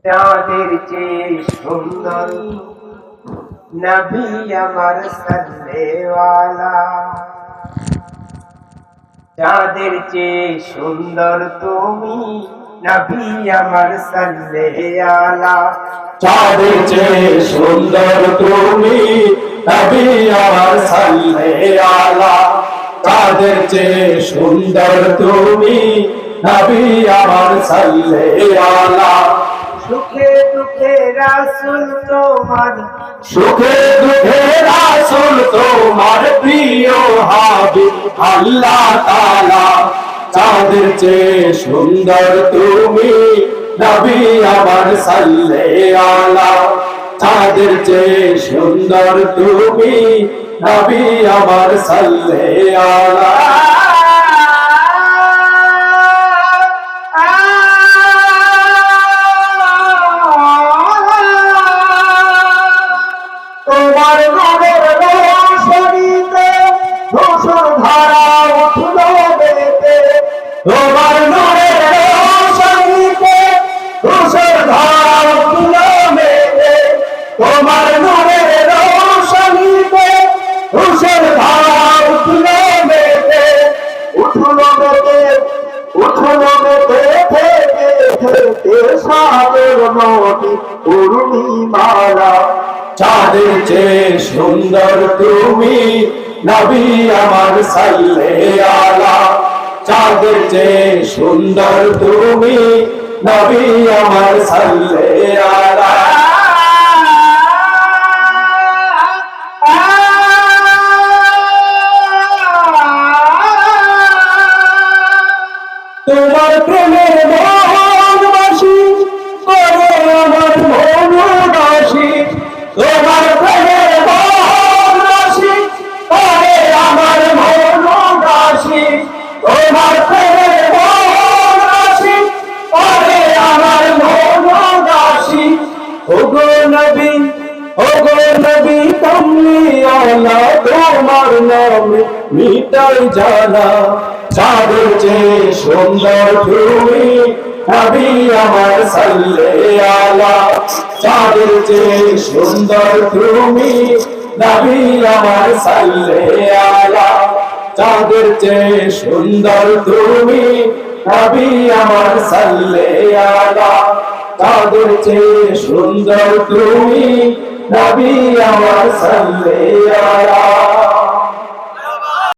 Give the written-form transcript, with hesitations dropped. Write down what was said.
চাঁদের চেয়ে সুন্দর নবী আমার সাল্লেওয়ালা। চাঁদের চেয়ে সুন্দর তুমি নবী আমার সাল্লেওয়ালা। চাঁদের চেয়ে সুন্দর তুমি নবী আমার সাল্লেওয়ালা। চাঁদের চেয়ে সুন্দর তুমি নবী আমার সাল্লেওয়ালা। সুখে দুঃখে রাসূল তোমার, সুখে দুঃখে রাসূল তোমার প্রিয় হাবিব আল্লাহ তাআলা। চাঁদের চেয়ে সুন্দর তুমি নবী আমার সাল্লেওয়ালা। চাঁদের চেয়ে সুন্দর তুমি নবী আমার সাল্লেওয়ালা। তোমার নূরের রোশনীতে ধূসর ধারা উঠল বেতে। তোমার নূরের রোশনীতে ধূসর ধারা উঠল বেতে। তোমার নূরের রোশনীতে ধূসর ধারা উঠল বেতে। উঠল বেতে, উঠল বেতে থেকে থেকে সাগর নদী পূর্ণিমালা। চাঁদের চেয়ে সুন্দর তুমি নবী আমার সাল্লেওয়ালা। চাঁদের চেয়ে সুন্দর তুমি নবী আমার সাল্লেওয়ালা। তোমার প্রেমের মনবাসী করে আমার মনবাসী। তোমার প্রেমের মনবাসী করে আমার মনবাসী। তোমার প্রেমের মনবাসী করে আমার মনবাসী। ওগো নবী, ওগো নবী কামলিওয়ালা, তোমার নামে মিটাই জানা। চাঁদের চেয়ে সুন্দর তুমি নবী আমার সাল্লেওয়ালা। চাঁদের চেয়ে সুন্দর তুমি নবী আমার সাল্লেওয়ালা। চাঁদের চেয়ে সুন্দর তুমি নবী আমার সাল্লেওয়ালা। চাঁদের চেয়ে সুন্দর তুমি নবী আমার সাল্লেওয়ালা।